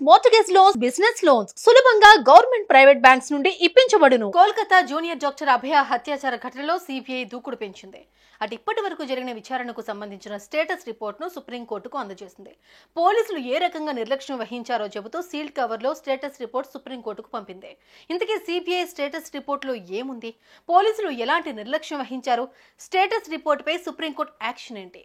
Mortgage loans, business loans సులభంగా government private banks నుండి ఇప్పించబడును. Kolkata junior doctor అభయ హత్యాచార ఘటనలో సిబిఐ దూకుడు పెంచింది. అటు ఇప్పటి వరకు జరిగిన విచారణకు సంబంధించిన స్టేటస్ రిపోర్ట్ ను సుప్రీంకోర్టుకు అందజేసింది. పోలీసులు ఏ రకంగా నిర్లక్ష్యం వహించారో చెబుతూ సీల్డ్ కవర్ లో స్టేటస్ రిపోర్ట్ సుప్రీంకోర్టుకు పంపింది. ఇంతకీ సిబిఐ స్టేటస్ రిపోర్ట్ లో ఏముంది? పోలీసులు ఎలాంటి నిర్లక్ష్యం వహించారు? స్టేటస్ రిపోర్ట్ పై సుప్రీంకోర్టు యాక్షన్ ఏంటి?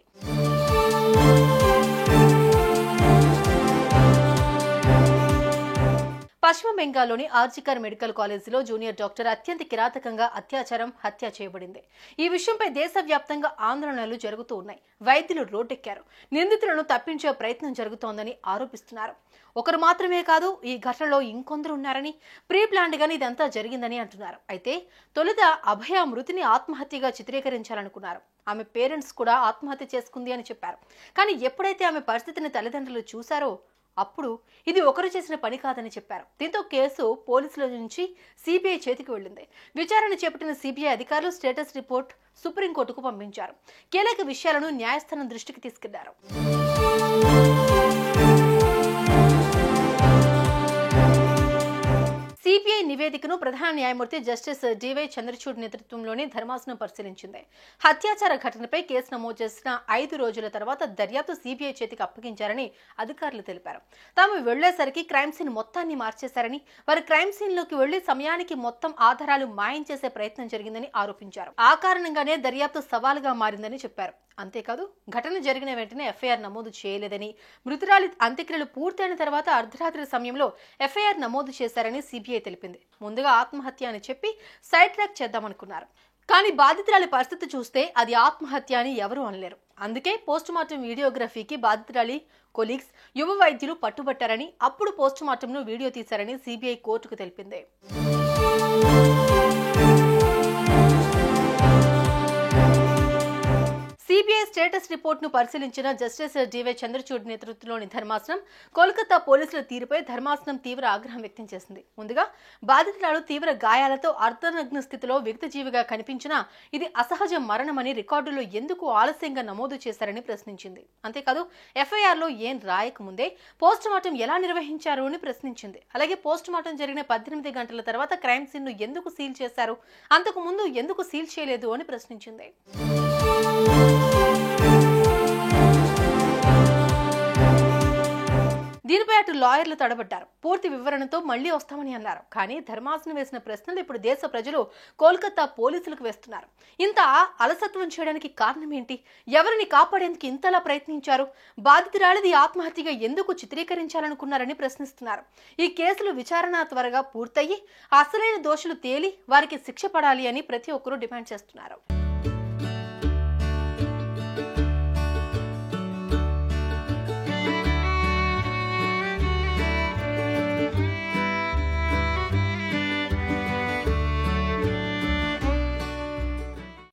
పశ్చిమ బెంగాల్లోని ఆర్జికర్ మెడికల్ కాలేజీలో జూనియర్ డాక్టర్ అత్యంత కిరాతకంగా హత్య చేయబడింది. ఈ విషయంపై దేశవ్యాప్తంగా ఆందోళనలు జరుగుతూ ఉన్నాయి. వైద్యులు రోడ్డెక్కారు. నిందితులను తప్పించే ప్రయత్నం జరుగుతోందని ఆరోపిస్తున్నారు. ఒకరు మాత్రమే కాదు, ఈ ఘటనలో ఇంకొందరు ఉన్నారని, ప్రీ ప్లాన్డ్ గానీ ఇదంతా జరిగిందని అంటున్నారు. అయితే తొలుత అభయ మృతిని ఆత్మహత్యగా చిత్రీకరించాలనుకున్నారు. ఆమె పేరెంట్స్ కూడా ఆత్మహత్య చేసుకుంది అని చెప్పారు. కానీ ఎప్పుడైతే ఆమె పరిస్థితిని తల్లిదండ్రులు చూశారో అప్పుడు ఇది ఒకరు చేసిన పని కాదని చెప్పారు. దీంతో కేసు పోలీసుల నుంచి సిబిఐ చేతికి వెళ్లింది. విచారణ చేపట్టిన సిబిఐ అధికారులు స్టేటస్ రిపోర్ట్ సుప్రీంకోర్టుకు పంపించారు. కీలక విషయాలను న్యాయస్థానం దృష్టికి తీసుకెళ్లారు. సిబిఐ నివేదికను ప్రధాన న్యాయమూర్తి జస్టిస్ డివై చంద్రచూడ్ నేతృత్వంలోని ధర్మాసనం పరిశీలించింది. హత్యాచార ఘటనపై కేసు నమోదు చేసిన 5 రోజుల తర్వాత దర్యాప్తు సిబిఐ చేతికి అప్పగించారని అధికారులు తెలిపారు. తాము వెళ్లేసరికి క్రైమ్ సీన్ మొత్తాన్ని మార్చేశారని, వారు క్రైమ్ సీన్ లోకి వెళ్లి సమయానికి మొత్తం ఆధారాలు మాయం చేసే ప్రయత్నం జరిగిందని ఆరోపించారు. ఆ కారణంగానే దర్యాప్తు సవాలుగా మారిందని చెప్పారు. అంతేకాదు, ఘటన జరిగిన వెంటనే ఎఫ్ఐఆర్ నమోదు చేయలేదని, మృతురాలి అంత్యక్రియలు పూర్తయిన తర్వాత అర్ధరాత్రి సమయంలో ఎఫ్ఐఆర్ నమోదు చేశారని సిబిఐ తెలిపింది. ముందుగా ఆత్మహత్య అని చెప్పి సైడ్ ట్రాక్ చేద్దామనుకున్నారు. కానీ బాధితురాలి పరిస్థితి చూస్తే అది ఆత్మహత్య అని ఎవరూ అనలేరు. అందుకే పోస్టుమార్టం వీడియోగ్రఫీకి బాధితురాలి కొలీగ్స్, యువ వైద్యులు పట్టుబట్టారని, అప్పుడు పోస్టుమార్టంను వీడియో తీశారని సిబిఐ కోర్టుకు తెలిపింది. సిబిఐ స్టేటస్ రిపోర్ట్ ను పరిశీలించిన జస్టిస్ డివై చంద్రచూడ్ నేతృత్వంలోని ధర్మాసనం కోల్కతా పోలీసుల తీరుపై ధర్మాసనం తీవ్ర ఆగ్రహం వ్యక్తం చేసింది. ముందుగా బాధితురాలు తీవ్ర గాయాలతో అర్ధనగ్న స్థితిలో వ్యక్తిజీవిగా కనిపించినా ఇది అసహజ మరణమని రికార్డులో ఎందుకు ఆలస్యంగా నమోదు చేశారని ప్రశ్నించింది. అంతేకాదు, ఎఫ్ఐఆర్ లో ఏం రాయకముందే పోస్టుమార్టం ఎలా నిర్వహించారు అని ప్రశ్నించింది. అలాగే పోస్టుమార్టం జరిగిన 18 గంటల తర్వాత క్రైమ్ సీన్ ను ఎందుకు సీల్ చేశారు, అంతకు ముందు ఎందుకు సీల్ చేయలేదు అని ప్రశ్నించింది. దీనిపై అటు లాయర్లు తడబడ్డారు. పూర్తి వివరణతో మళ్లీ వస్తామని అన్నారు. కానీ ధర్మాసనం వేసిన ప్రశ్నలు ఇప్పుడు దేశ ప్రజలు కోల్కతా పోలీసులకు వేస్తున్నారు. ఇంత అలసత్వం చేయడానికి కారణం ఏంటి? ఎవరిని కాపాడేందుకు ఇంతలా ప్రయత్నించారు? బాధితురాలిది ఆత్మహత్యగా ఎందుకు చిత్రీకరించాలనుకున్నారని ప్రశ్నిస్తున్నారు. ఈ కేసులు విచారణ త్వరగా పూర్తయి అసలైన దోషులు తేలి వారికి శిక్ష పడాలి అని ప్రతి ఒక్కరూ డిమాండ్ చేస్తున్నారు.